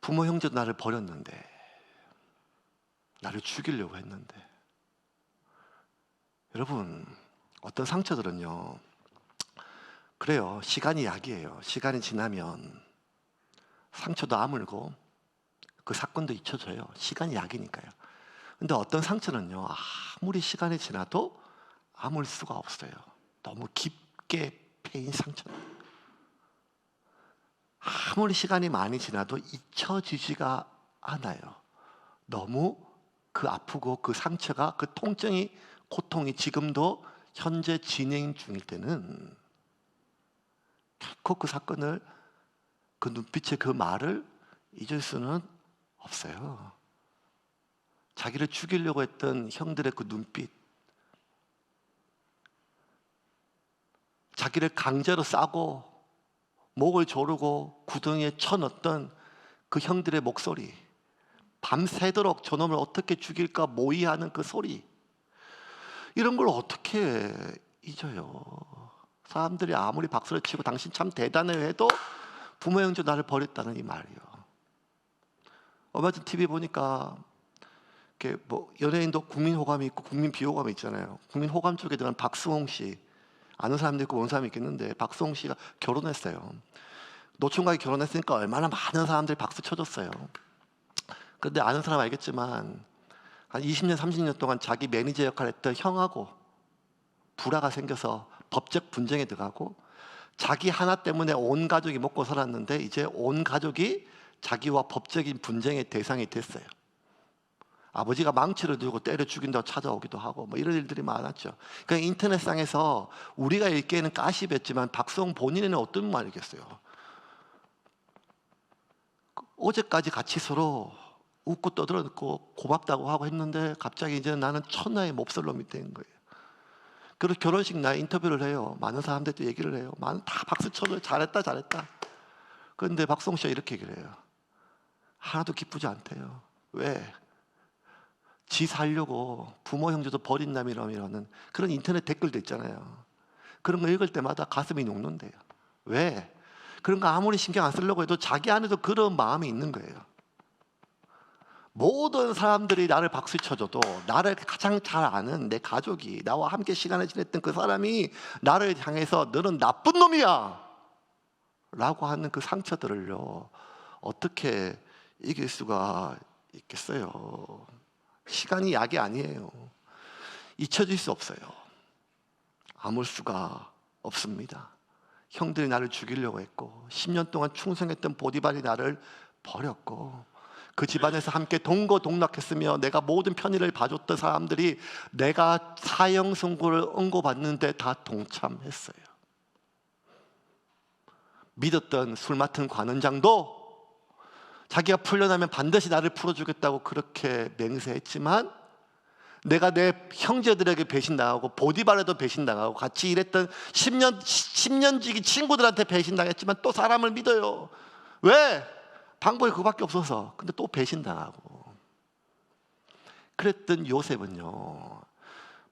부모 형제도 나를 버렸는데, 나를 죽이려고 했는데. 여러분, 어떤 상처들은요, 그래요. 시간이 약이에요. 시간이 지나면 상처도 아물고 그 사건도 잊혀져요. 시간이 약이니까요. 근데 어떤 상처는요, 아무리 시간이 지나도 아물 수가 없어요. 너무 깊게 패인 상처는 아무리 시간이 많이 지나도 잊혀지지가 않아요. 너무 그 아프고 그 상처가, 그 통증이, 고통이 지금도 현재 진행 중일 때는 결코 그 사건을, 그 눈빛의 그 말을 잊을 수는 없어요. 자기를 죽이려고 했던 형들의 그 눈빛, 자기를 강제로 싸고 목을 조르고 구덩이에 쳐넣었던 그 형들의 목소리, 밤새도록 저놈을 어떻게 죽일까 모의하는 그 소리, 이런 걸 어떻게 잊어요? 사람들이 아무리 박수를 치고 당신 참 대단해 해도 부모 형제 나를 버렸다는 이 말이요. 얼마 전 TV 보니까 이렇게 뭐 연예인도 국민 호감이 있고 국민 비호감이 있잖아요. 국민 호감 쪽에 들어간 박수홍 씨, 아는 사람도 있고 모르는 사람이 있겠는데, 박수홍 씨가 결혼했어요. 노총각이 결혼했으니까 얼마나 많은 사람들이 박수 쳐줬어요. 그런데 아는 사람 알겠지만 한 20년 30년 동안 자기 매니저 역할을 했던 형하고 불화가 생겨서 법적 분쟁에 들어가고, 자기 하나 때문에 온 가족이 먹고 살았는데 이제 온 가족이 자기와 법적인 분쟁의 대상이 됐어요. 아버지가 망치를 들고 때려 죽인다고 찾아오기도 하고 뭐 이런 일들이 많았죠. 그러니까 인터넷상에서 우리가 읽기에는 가십했지만 박수홍 본인은 어떤 말이겠어요. 어제까지 같이 서로 웃고 떠들었고 고맙다고 하고 했는데 갑자기 이제 나는 천하의 몹쓸놈이 된 거예요. 그래서 결혼식 날 인터뷰를 해요. 많은 사람들도 얘기를 해요. 다 박수 쳐줘요. 잘했다 잘했다. 그런데 박수홍 씨가 이렇게 얘기를 해요. 하나도 기쁘지 않대요. 왜? 지 살려고 부모 형제도 버린 남이라는 그런 인터넷 댓글도 있잖아요. 그런 거 읽을 때마다 가슴이 녹는데요. 왜? 그런 거 아무리 신경 안 쓰려고 해도 자기 안에도 그런 마음이 있는 거예요. 모든 사람들이 나를 박수 쳐줘도 나를 가장 잘 아는 내 가족이, 나와 함께 시간을 지냈던 그 사람이 나를 향해서 너는 나쁜 놈이야 라고 하는 그 상처들을요, 어떻게 이길 수가 있겠어요? 시간이 약이 아니에요. 잊혀질 수 없어요. 아물 수가 없습니다. 형들이 나를 죽이려고 했고 10년 동안 충성했던 보디발이 나를 버렸고 그 집안에서 함께 동거동락했으며 내가 모든 편의를 봐줬던 사람들이 내가 사형 선고를 언고받는데 다 동참했어요. 믿었던 술 맡은 관원장도 자기가 풀려나면 반드시 나를 풀어주겠다고 그렇게 맹세했지만 내가 내 형제들에게 배신당하고 보디발에도 배신당하고 같이 일했던 10년 지기 친구들한테 배신당했지만 또 사람을 믿어요. 왜? 방법이 그거밖에 없어서. 근데 또 배신당하고. 그랬던 요셉은요,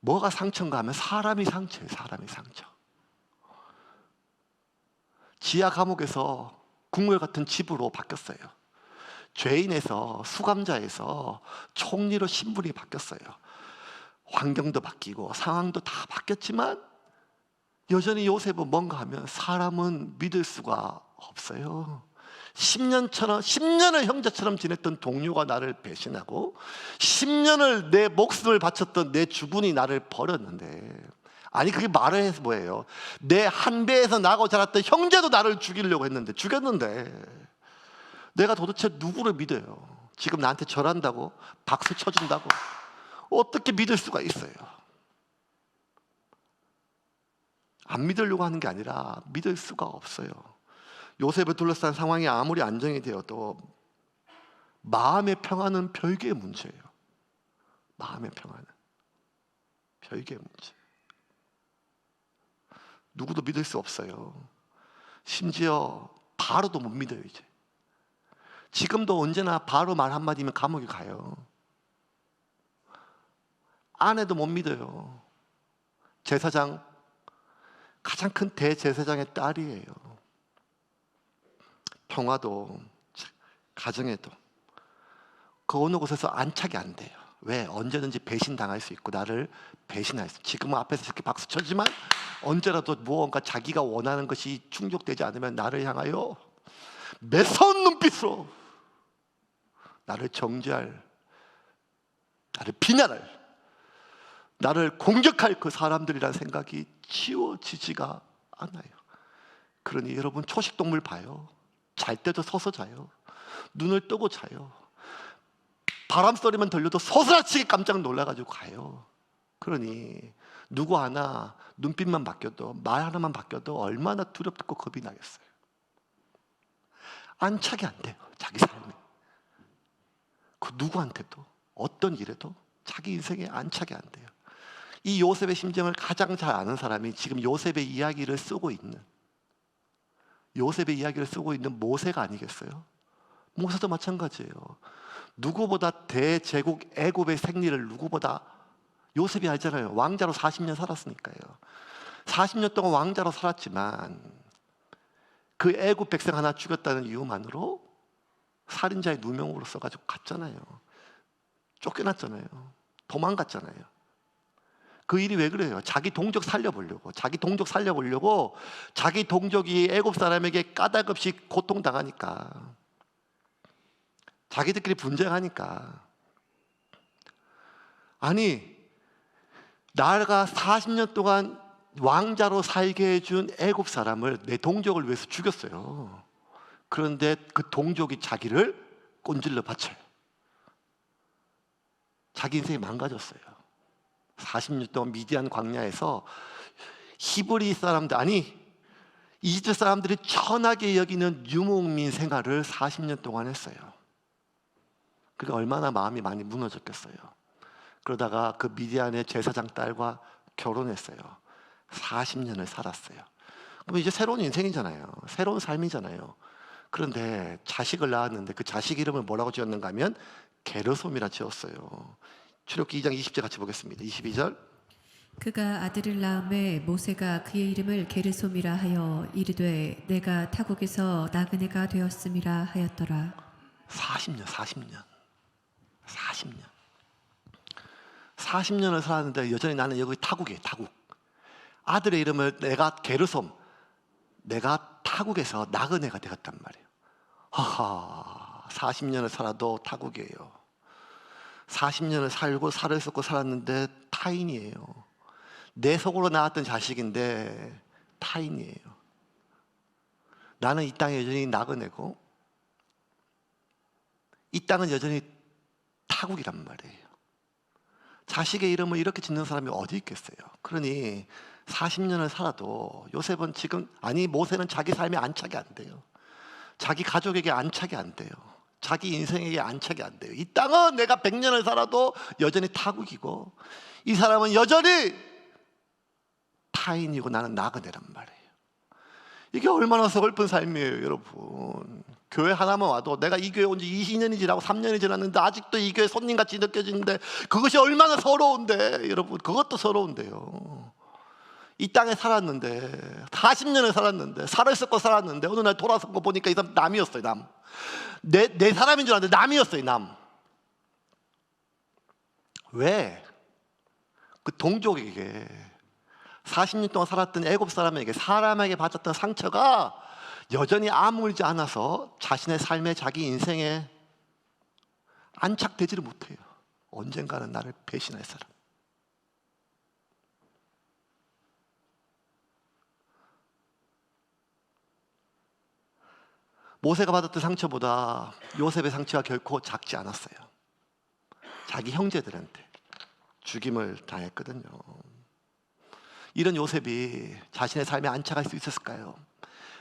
뭐가 상처인가 하면 사람이 상처예요. 사람이 상처. 지하 감옥에서 국물 같은 집으로 바뀌었어요. 죄인에서 수감자에서 총리로 신분이 바뀌었어요. 환경도 바뀌고 상황도 다 바뀌었지만 여전히 요셉은 뭔가 하면 사람은 믿을 수가 없어요. 10년을 형제처럼 지냈던 동료가 나를 배신하고 10년을 내 목숨을 바쳤던 내 주군이 나를 버렸는데, 아니 그게 말을 해서 뭐예요? 내 한 배에서 나고 자랐던 형제도 나를 죽이려고 했는데, 죽였는데 내가 도대체 누구를 믿어요? 지금 나한테 절한다고? 박수 쳐준다고? 어떻게 믿을 수가 있어요? 안 믿으려고 하는 게 아니라 믿을 수가 없어요. 요셉을 둘러싼 상황이 아무리 안정이 되어도 마음의 평안은 별개의 문제예요. 마음의 평안은 별개의 문제. 누구도 믿을 수 없어요. 심지어 바로도 못 믿어요. 이제 지금도 언제나 바로 말 한마디면 감옥에 가요. 아내도 못 믿어요. 제사장, 가장 큰 대제사장의 딸이에요. 평화도, 가정에도 그 어느 곳에서 안착이 안 돼요. 왜? 언제든지 배신당할 수 있고 나를 배신할 수 있고. 지금은 앞에서 이렇게 박수 쳐지만 언제라도 무언가 자기가 원하는 것이 충족되지 않으면 나를 향하여 매서운 눈빛으로 나를 정죄할, 나를 비난할, 나를 공격할 그 사람들이라는 생각이 지워지지가 않아요. 그러니 여러분 초식동물 봐요. 잘 때도 서서 자요. 눈을 뜨고 자요. 바람 소리만 들려도 서스라치게 깜짝 놀라가지고 가요. 그러니 누구 하나 눈빛만 바뀌어도, 말 하나만 바뀌어도 얼마나 두렵고 겁이 나겠어요. 안착이 안 돼요. 자기 삶이. 그 누구한테도 어떤 일에도 자기 인생에 안착이 안 돼요. 이 요셉의 심정을 가장 잘 아는 사람이 지금 요셉의 이야기를 쓰고 있는 모세가 아니겠어요? 모세도 마찬가지예요. 누구보다 대제국 애굽의 생리를 누구보다 요셉이 알잖아요. 왕자로 40년 살았으니까요. 40년 동안 왕자로 살았지만 그 애굽 백성 하나 죽였다는 이유만으로 살인자의 누명으로 써가지고 갔잖아요. 쫓겨났잖아요. 도망갔잖아요. 그 일이 왜 그래요? 자기 동족 살려보려고 자기 동족이 애굽 사람에게 까닭없이 고통당하니까, 자기들끼리 분쟁하니까. 아니 나가 40년 동안 왕자로 살게 해준 애굽 사람을 내 동족을 위해서 죽였어요. 그런데 그 동족이 자기를 꼰질러 바쳐요. 자기 인생이 망가졌어요. 40년 동안 미디안 광야에서 히브리 사람들, 아니 이집트 사람들이 천하게 여기는 유목민 생활을 40년 동안 했어요. 그게 얼마나 마음이 많이 무너졌겠어요. 그러다가 그 미디안의 제사장 딸과 결혼했어요. 40년을 살았어요. 그럼 이제 새로운 인생이잖아요. 새로운 삶이잖아요. 그런데 자식을 낳았는데 그 자식 이름을 뭐라고 지었는가 하면 게르솜이라 지었어요. 출애굽기 2장 20절 같이 보겠습니다. 22절. 그가 아들을 낳음에 모세가 그의 이름을 게르솜이라 하여 이르되 내가 타국에서 나그네가 되었음이라 하였더라. 40년 40년을 살았는데 여전히 나는 여기 타국이에요. 타국. 아들의 이름을 내가 게르솜, 내가 타국에서 나그네가 되었단 말이에요. 하하, 40년을 살아도 타국이에요. 40년을 살고 살을 썩고 살았는데 타인이에요. 내 속으로 낳았던 자식인데 타인이에요. 나는 이 땅에 여전히 나그네고 이 땅은 여전히 타국이란 말이에요. 자식의 이름을 이렇게 짓는 사람이 어디 있겠어요? 그러니 40년을 살아도 요셉은 지금, 아니 모세는 자기 삶에 안착이 안 돼요. 자기 가족에게 안착이 안 돼요. 자기 인생에게 안착이 안 돼요. 이 땅은 내가 100년을 살아도 여전히 타국이고 이 사람은 여전히 타인이고 나는 나그네란 말이에요. 이게 얼마나 서글픈 삶이에요, 여러분. 교회 하나만 와도 내가 이 교회 온 지 20년이 지나고 3년이 지났는데 아직도 이 교회 손님같이 느껴지는데 그것이 얼마나 서러운데, 여러분. 그것도 서러운데요. 이 땅에 살았는데 40년을 살았는데 살을 썩고 살았는데 어느 날 돌아서 보니까 이 사람 남이었어요. 남. 내 사람인 줄 알았는데 남이었어요. 남. 왜? 그 동족에게 40년 동안 살았던 애굽 사람에게, 사람에게 받았던 상처가 여전히 아물지 않아서 자신의 삶에, 자기 인생에 안착되지를 못해요. 언젠가는 나를 배신할 사람. 모세가 받았던 상처보다 요셉의 상처가 결코 작지 않았어요. 자기 형제들한테 죽임을 당했거든요. 이런 요셉이 자신의 삶에 안착할 수 있었을까요?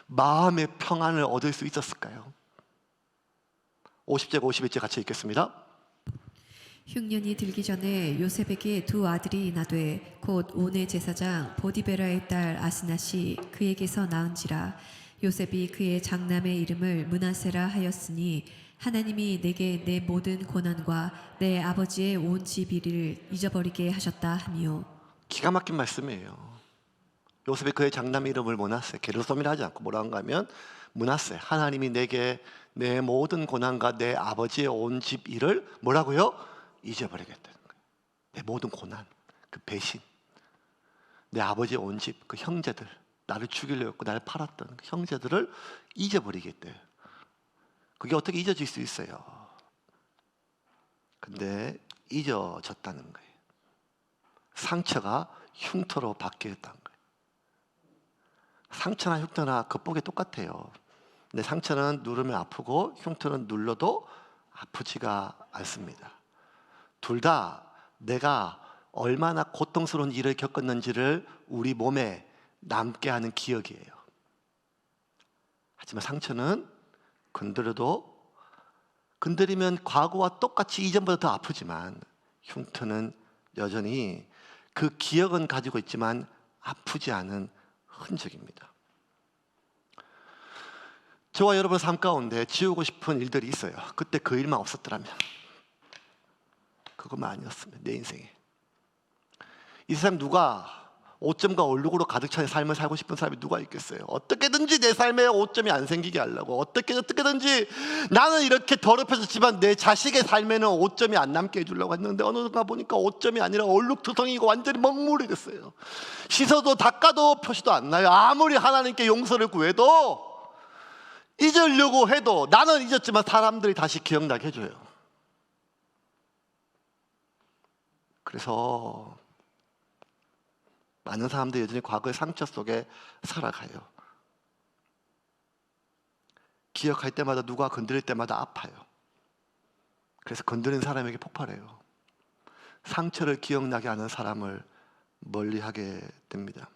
마음의 평안을 얻을 수 있었을까요? 50절 51절 같이 읽겠습니다. 흉년이 들기 전에 요셉에게 두 아들이 나되 곧 온의 제사장 보디베라의 딸 아스낫이 그에게서 낳은지라. 요셉이 그의 장남의 이름을 므낫세라 하였으니 하나님이 내게 내 모든 고난과 내 아버지의 온 집일을 잊어버리게 하셨다 하며. 기가 막힌 말씀이에요. 요셉이 그의 장남 이름을 므낫세, 게르솜이라 하지 않고 뭐라 한가 하면 므낫세, 하나님이 내게 내 모든 고난과 내 아버지의 온 집 일을 뭐라고요? 잊어버리겠다는 거예요. 내 모든 고난, 그 배신, 내 아버지의 온 집, 그 형제들, 나를 죽이려고 했고 나를 팔았던 그 형제들을 잊어버리겠대요. 그게 어떻게 잊어질 수 있어요? 근데 잊어졌다는 거예요. 상처가 흉터로 바뀌었다는 거예요. 상처나 흉터나 겉보기 똑같아요. 근데 상처는 누르면 아프고 흉터는 눌러도 아프지가 않습니다. 둘 다 내가 얼마나 고통스러운 일을 겪었는지를 우리 몸에 남게 하는 기억이에요. 하지만 상처는 건드리면 과거와 똑같이 이전보다 더 아프지만 흉터는 여전히 그 기억은 가지고 있지만 아프지 않은 흔적입니다. 저와 여러분 삶 가운데 지우고 싶은 일들이 있어요. 그때 그 일만 없었더라면, 그것만 아니었으면 내 인생에. 이 세상 누가 오점과 얼룩으로 가득 찬 삶을 살고 싶은 사람이 누가 있겠어요? 어떻게든지 내 삶에 오점이 안 생기게 하려고, 어떻게든지 나는 이렇게 더럽혀졌지만 내 자식의 삶에는 오점이 안 남게 해주려고 했는데 어느 순간 보니까 오점이 아니라 얼룩투성이고 완전히 먹물이 됐어요. 씻어도 닦아도 표시도 안 나요. 아무리 하나님께 용서를 구해도, 잊으려고 해도, 나는 잊었지만 사람들이 다시 기억나게 해줘요. 그래서 많은 사람들이 여전히 과거의 상처 속에 살아가요. 기억할 때마다, 누가 건드릴 때마다 아파요. 그래서 건드린 사람에게 폭발해요. 상처를 기억나게 하는 사람을 멀리하게 됩니다.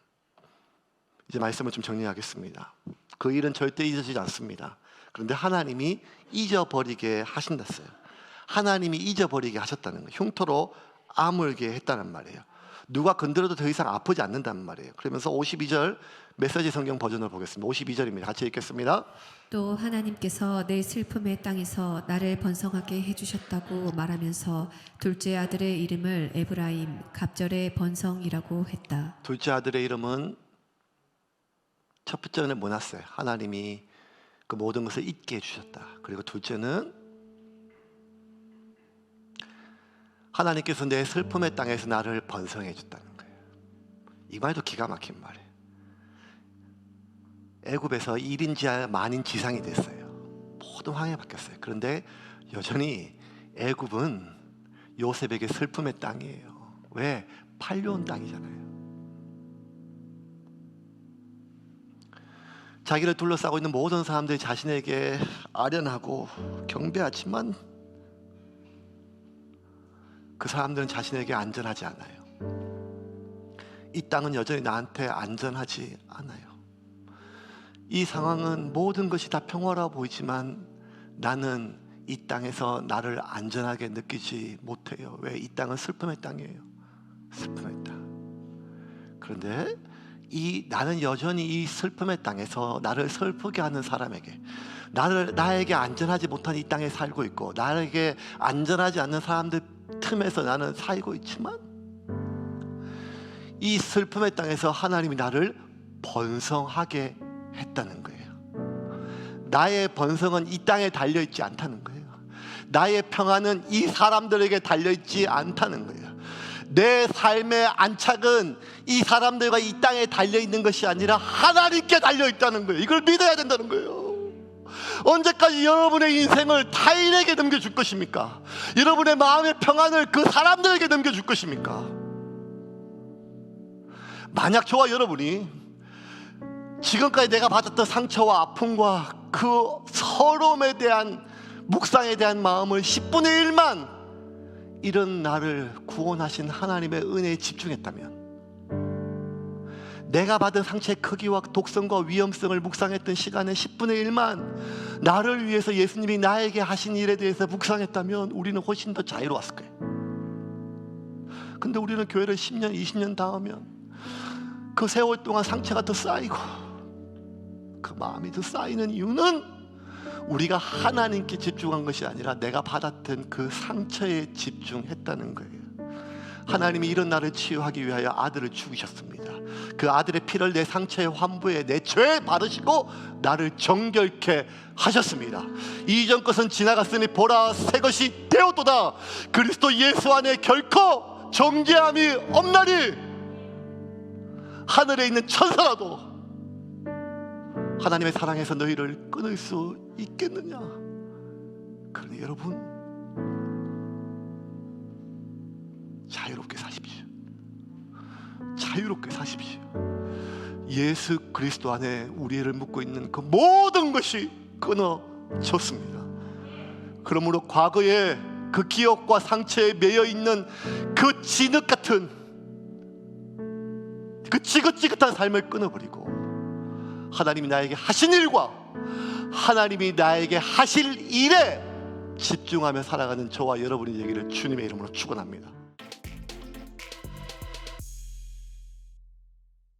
이제 말씀을 좀 정리하겠습니다. 그 일은 절대 잊어지지 않습니다. 그런데 하나님이 잊어버리게 하신다어요. 하나님이 잊어버리게 하셨다는 거예요. 흉터로 아물게 했다는 말이에요. 누가 건드려도 더 이상 아프지 않는다는 말이에요. 그러면서 52절 메시지 성경 버전을 보겠습니다. 52절입니다. 같이 읽겠습니다. 또 하나님께서 내 슬픔의 땅에서 나를 번성하게 해주셨다고 말하면서 둘째 아들의 이름을 에브라임, 갑절의 번성이라고 했다. 둘째 아들의 이름은 첫 번째는 므낫세, 하나님이 그 모든 것을 잊게 해주셨다. 그리고 둘째는 하나님께서 내 슬픔의 땅에서 나를 번성해 줬다는 거예요. 이 말도 기가 막힌 말이에요. 애굽에서 1인 만인 지상이 됐어요. 모든 황해 바뀌었어요. 그런데 여전히 애굽은 요셉에게 슬픔의 땅이에요. 왜? 팔려온 땅이잖아요. 자기를 둘러싸고 있는 모든 사람들이 자신에게 아련하고 경배하지만 그 사람들은 자신에게 안전하지 않아요. 이 땅은 여전히 나한테 안전하지 않아요. 이 상황은 모든 것이 다 평화로워 보이지만 나는 이 땅에서 나를 안전하게 느끼지 못해요. 왜? 이 땅은 슬픔의 땅이에요. 슬픔의 땅. 그런데 나는 여전히 이 슬픔의 땅에서 나를 슬프게 하는 사람에게, 나에게 안전하지 못한 이 땅에 살고 있고 나에게 안전하지 않는 사람들 틈에서 나는 살고 있지만 이 슬픔의 땅에서 하나님이 나를 번성하게 했다는 거예요. 나의 번성은 이 땅에 달려있지 않다는 거예요. 나의 평안은 이 사람들에게 달려있지 않다는 거예요. 내 삶의 안착은 이 사람들과 이 땅에 달려있는 것이 아니라 하나님께 달려있다는 거예요. 이걸 믿어야 된다는 거예요. 언제까지 여러분의 인생을 타인에게 넘겨줄 것입니까? 여러분의 마음의 평안을 그 사람들에게 넘겨줄 것입니까? 만약 저와 여러분이 지금까지 내가 받았던 상처와 아픔과 그 서러움에 대한 묵상에 대한 마음을 10분의 1만 이런 나를 구원하신 하나님의 은혜에 집중했다면, 내가 받은 상처의 크기와 독성과 위험성을 묵상했던 시간의 10분의 1만 나를 위해서 예수님이 나에게 하신 일에 대해서 묵상했다면 우리는 훨씬 더 자유로웠을 거예요. 근데 우리는 교회를 10년, 20년 다하면 그 세월 동안 상처가 더 쌓이고 그 마음이 더 쌓이는 이유는 우리가 하나님께 집중한 것이 아니라 내가 받았던 그 상처에 집중했다는 거예요. 하나님이 이런 나를 치유하기 위하여 아들을 죽이셨습니다. 그 아들의 피를 내 상처의 환부에 내 죄에 바르시고 나를 정결케 하셨습니다. 이전 것은 지나갔으니 보라 새 것이 되었도다. 그리스도 예수 안에 결코 정죄함이 없나니 하늘에 있는 천사라도 하나님의 사랑에서 너희를 끊을 수 있겠느냐? 그러니 여러분, 자유롭게 사십시오. 자유롭게 사십시오. 예수 그리스도 안에 우리를 묶고 있는 그 모든 것이 끊어졌습니다. 그러므로 과거에 그 기억과 상처에 매여 있는 그 진흙 같은 그 지긋지긋한 삶을 끊어버리고 하나님이 나에게 하신 일과 하나님이 나에게 하실 일에 집중하며 살아가는 저와 여러분이 되기를 주님의 이름으로 축원합니다.